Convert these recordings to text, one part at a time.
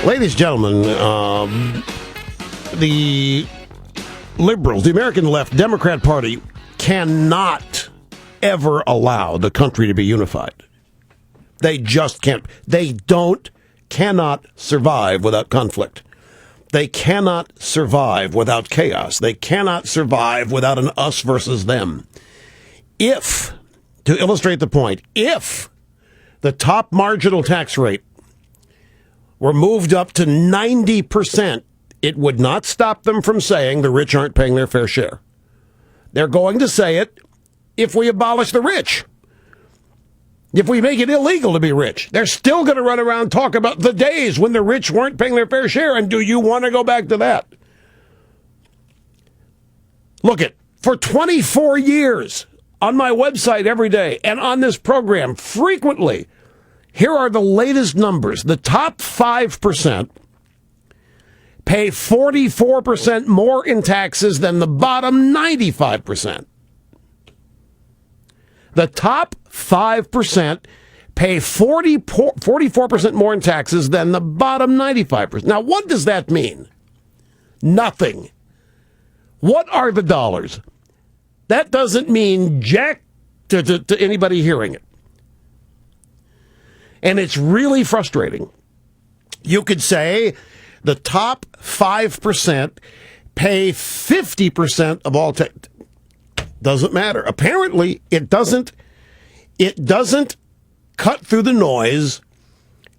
Ladies and gentlemen, the liberals, the American left, Democrat Party, cannot ever allow the country to be unified. They just can't. They cannot survive without conflict. They cannot survive without chaos. They cannot survive without an us versus them. If, to illustrate the point, if the top marginal tax rate were moved up to 90%, it would not stop them from saying the rich aren't paying their fair share. They're going to say it if we abolish the rich. If we make it illegal to be rich. They're still going to run around and talk about the days when the rich weren't paying their fair share. And do you want to go back to that? Look it, for 24 years on my website every day and on this program frequently, here are the latest numbers. The top 5% pay 44% more in taxes than the bottom 95%. The top 5% pay 44% more in taxes than the bottom 95%. Now, what does that mean? Nothing. What are the dollars? That doesn't mean jack to anybody hearing it. And it's really frustrating. You could say the top 5% pay 50% of all tax. Doesn't matter. Apparently, it doesn't cut through the noise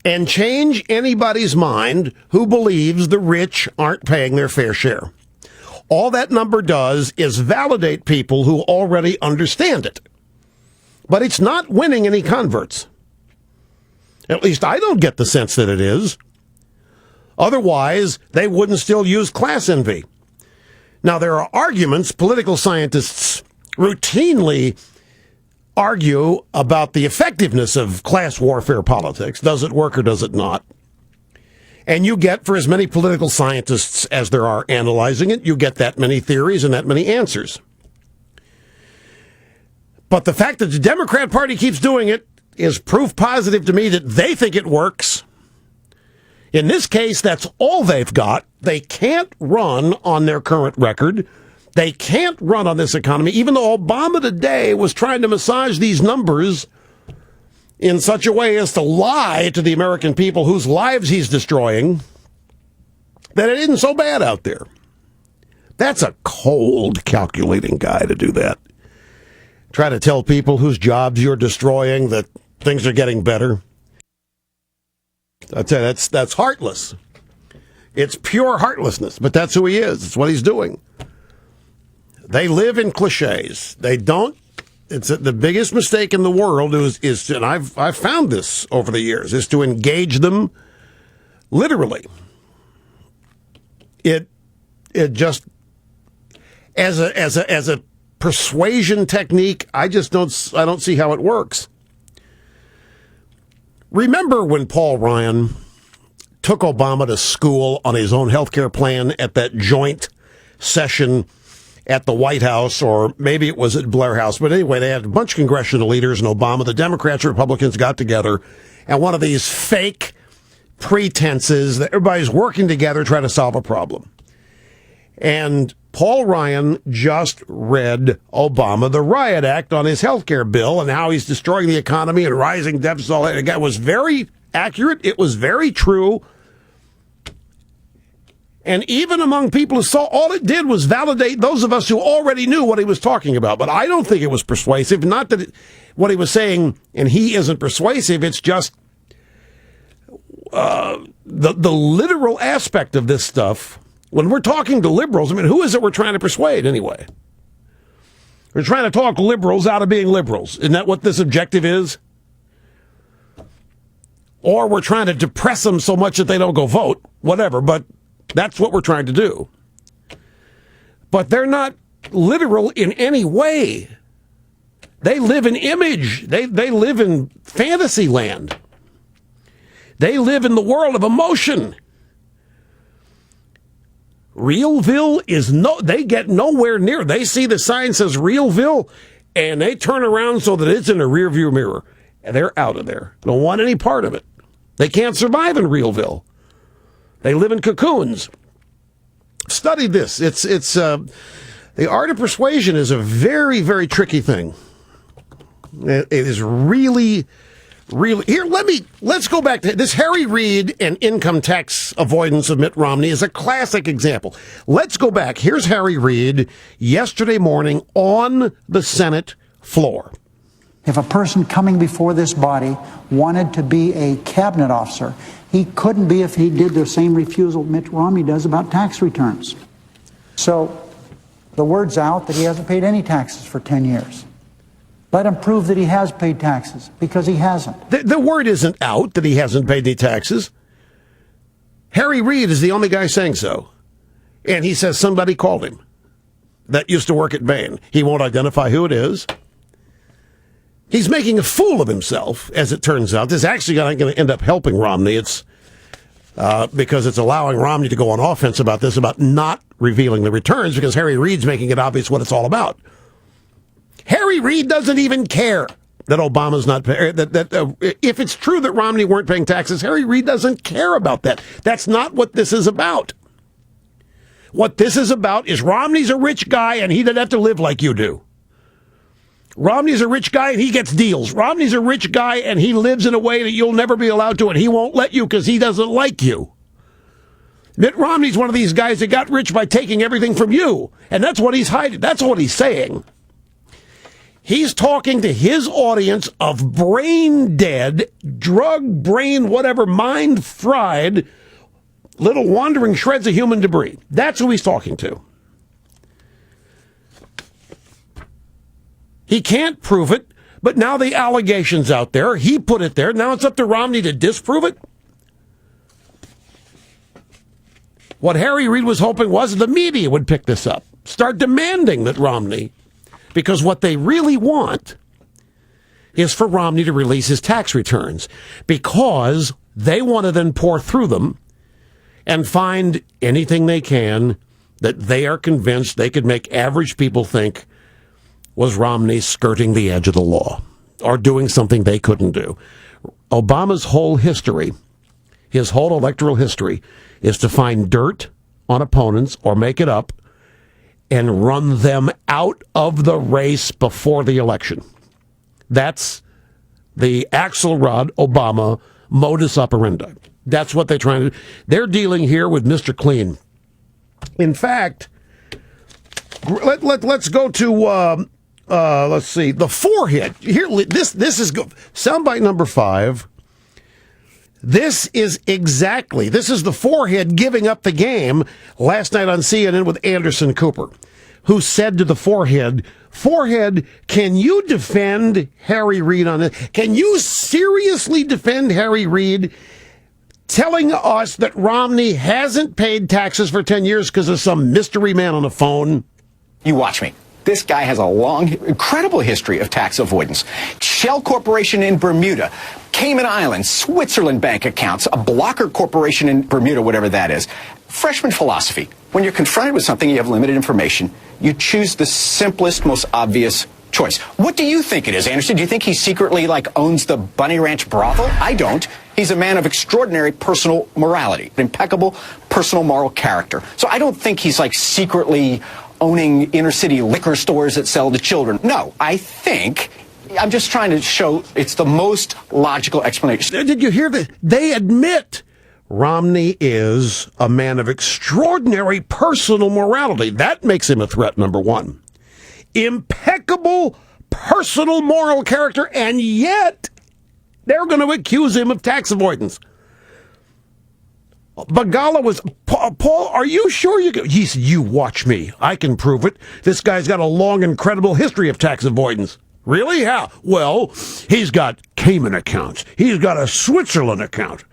and change anybody's mind who believes the rich aren't paying their fair share. All that number does is validate people who already understand it. But it's not winning any converts. At least I don't get the sense that it is. Otherwise, they wouldn't still use class envy. Now, there are arguments. Political scientists routinely argue about the effectiveness of class warfare politics. Does it work or does it not? And you get, for as many political scientists as there are analyzing it, you get that many theories and that many answers. But the fact that the Democrat Party keeps doing it is proof positive to me that they think it works. In this case, that's all they've got. They can't run on their current record. They can't run on this economy, even though Obama today was trying to massage these numbers in such a way as to lie to the American people whose lives he's destroying, that it isn't so bad out there. That's a cold, calculating guy to do that. Try to tell people whose jobs you're destroying that things are getting better. I tell you, that's heartless. It's pure heartlessness, but that's who he is. It's what he's doing. They live in cliches. They don't. It's the biggest mistake in the world is and I've found this over the years, is to engage them literally. It just as a persuasion technique, I don't see how it works. Remember when Paul Ryan took Obama to school on his own health care plan at that joint session at the White House, or maybe it was at Blair House. But anyway, they had a bunch of congressional leaders and Obama. The Democrats and Republicans got together, and one of these fake pretenses that everybody's working together trying to solve a problem. And Paul Ryan just read Obama the Riot Act on his health care bill and how he's destroying the economy and rising deficits. All that. It was very accurate. It was very true. And even among people who saw, all it did was validate those of us who already knew what he was talking about. But I don't think it was persuasive. Not that what he was saying, and he isn't persuasive, it's just the literal aspect of this stuff. When we're talking to liberals, I mean, who is it we're trying to persuade anyway? We're trying to talk liberals out of being liberals. Isn't that what this objective is? Or we're trying to depress them so much that they don't go vote, whatever, but that's what we're trying to do. But they're not literal in any way. They live in image. They live in fantasy land. They live in the world of emotion. Realville is they get nowhere near. They see the sign says Realville, and they turn around so that it's in a rearview mirror. And they're out of there. Don't want any part of it. They can't survive in Realville. They live in cocoons. Study this. It's the art of persuasion is a very, very tricky thing. It is really, really. Here, let's go back to this. Harry Reid and income tax avoidance of Mitt Romney is a classic example. Let's go back. Here's Harry Reid yesterday morning on the Senate floor. If a person coming before this body wanted to be a cabinet officer, he couldn't be if he did the same refusal Mitt Romney does about tax returns. So the word's out that he hasn't paid any taxes for 10 years. Let him prove that he has paid taxes, because he hasn't. The word isn't out that he hasn't paid any taxes. Harry Reid is the only guy saying so. And he says somebody called him that used to work at Bain. He won't identify who it is. He's making a fool of himself, as it turns out. This is actually going to end up helping Romney. It's because it's allowing Romney to go on offense about this, about not revealing the returns, because Harry Reid's making it obvious what it's all about. Harry Reid doesn't even care that Obama's not paying. If it's true that Romney weren't paying taxes, Harry Reid doesn't care about that. That's not what this is about. What this is about is Romney's a rich guy and he doesn't have to live like you do. Romney's a rich guy and he gets deals. Romney's a rich guy and he lives in a way that you'll never be allowed to, and he won't let you because he doesn't like you. Mitt Romney's one of these guys that got rich by taking everything from you, and that's what he's hiding. That's what he's saying. He's talking to his audience of brain dead, drug brain, whatever, mind fried, little wandering shreds of human debris. That's who he's talking to. He can't prove it, but now the allegation's out there. He put it there. Now it's up to Romney to disprove it. What Harry Reid was hoping was the media would pick this up, start demanding that Romney, because what they really want is for Romney to release his tax returns, because they want to then pour through them and find anything they can that they are convinced they could make average people think was Romney skirting the edge of the law or doing something they couldn't do. Obama's whole history, his whole electoral history, is to find dirt on opponents or make it up and run them out of the race before the election. That's the Axelrod Obama modus operandi. That's what they're trying to do. They're dealing here with Mr. Clean. In fact, let's go to let's see, the forehead. Here, this is soundbite number 5. This is the forehead giving up the game last night on CNN with Anderson Cooper, who said to the forehead, can you defend Harry Reid on this? Can you seriously defend Harry Reid telling us that Romney hasn't paid taxes for 10 years because of some mystery man on the phone? You watch me. This guy has a long, incredible history of tax avoidance. Shell Corporation in Bermuda, Cayman Islands, Switzerland bank accounts, a blocker corporation in Bermuda, whatever that is. Freshman philosophy. When you're confronted with something, you have limited information, you choose the simplest, most obvious choice. What do you think it is, Anderson? Do you think he secretly, owns the Bunny Ranch brothel? I don't. He's a man of extraordinary personal morality, impeccable personal moral character. So I don't think he's, secretly owning inner-city liquor stores that sell to children. No, I'm just trying to show it's the most logical explanation. Did you hear that? They admit Romney is a man of extraordinary personal morality. That makes him a threat, number one. Impeccable personal moral character, and yet they're going to accuse him of tax avoidance. Begala was, Paul, are you sure you can? He said, you watch me. I can prove it. This guy's got a long, incredible history of tax avoidance. Really? How? Well, he's got Cayman accounts. He's got a Switzerland account.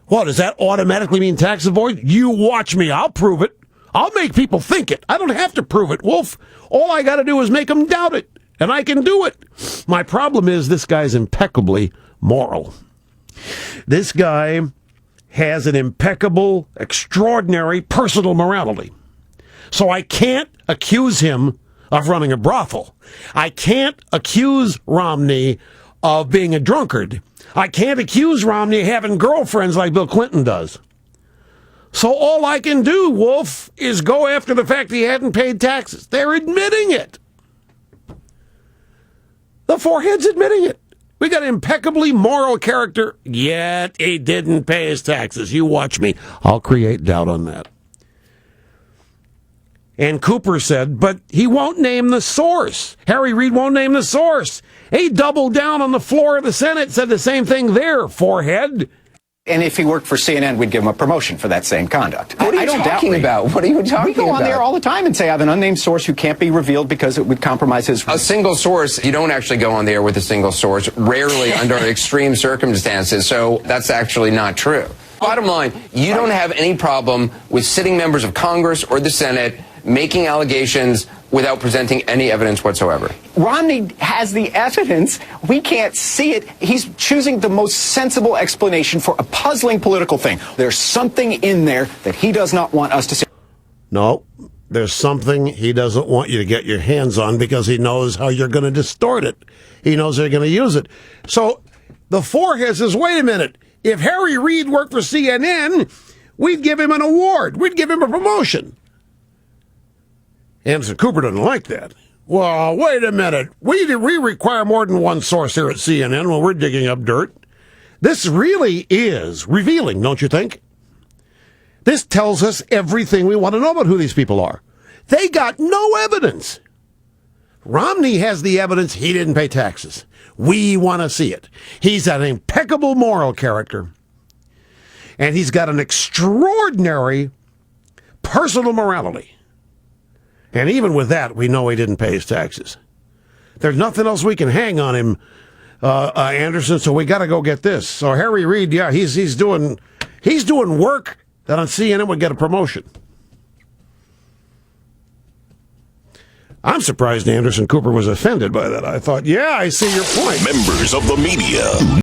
What, does that automatically mean tax avoidance? You watch me. I'll prove it. I'll make people think it. I don't have to prove it, Wolf. All I got to do is make them doubt it, and I can do it. My problem is this guy's impeccably moral. This guy has an impeccable, extraordinary personal morality. So I can't accuse him of running a brothel. I can't accuse Romney of being a drunkard. I can't accuse Romney of having girlfriends like Bill Clinton does. So all I can do, Wolf, is go after the fact he hadn't paid taxes. They're admitting it. The forehead's admitting it. We got impeccably moral character, yet he didn't pay his taxes. You watch me. I'll create doubt on that. And Cooper said, but he won't name the source. Harry Reid won't name the source. He doubled down on the floor of the Senate, said the same thing there, forehead. And if he worked for CNN, we'd give him a promotion for that same conduct. What are you talking about? What are you talking about? We go on there all the time and say, I have an unnamed source who can't be revealed because it would compromise his... A single source, you don't actually go on the air with a single source, rarely under extreme circumstances, so that's actually not true. Bottom line, you don't have any problem with sitting members of Congress or the Senate making allegations without presenting any evidence whatsoever. Romney has the evidence. We can't see it. He's choosing the most sensible explanation for a puzzling political thing. There's something in there that he does not want us to see. No, there's something he doesn't want you to get your hands on because he knows how you're going to distort it. He knows they're going to use it. So the forehead says, wait a minute. If Harry Reid worked for CNN, we'd give him an award. We'd give him a promotion. Anderson Cooper doesn't like that. Well, wait a minute. We require more than one source here at CNN when we're digging up dirt. This really is revealing, don't you think? This tells us everything we want to know about who these people are. They got no evidence. Romney has the evidence he didn't pay taxes. We want to see it. He's an impeccable moral character. And he's got an extraordinary personal morality. And even with that, we know he didn't pay his taxes. There's nothing else we can hang on him, Anderson, so we got to go get this. So Harry Reid, yeah, he's doing work that on CNN would get a promotion. I'm surprised Anderson Cooper was offended by that. I thought, yeah, I see your point. Members of the media.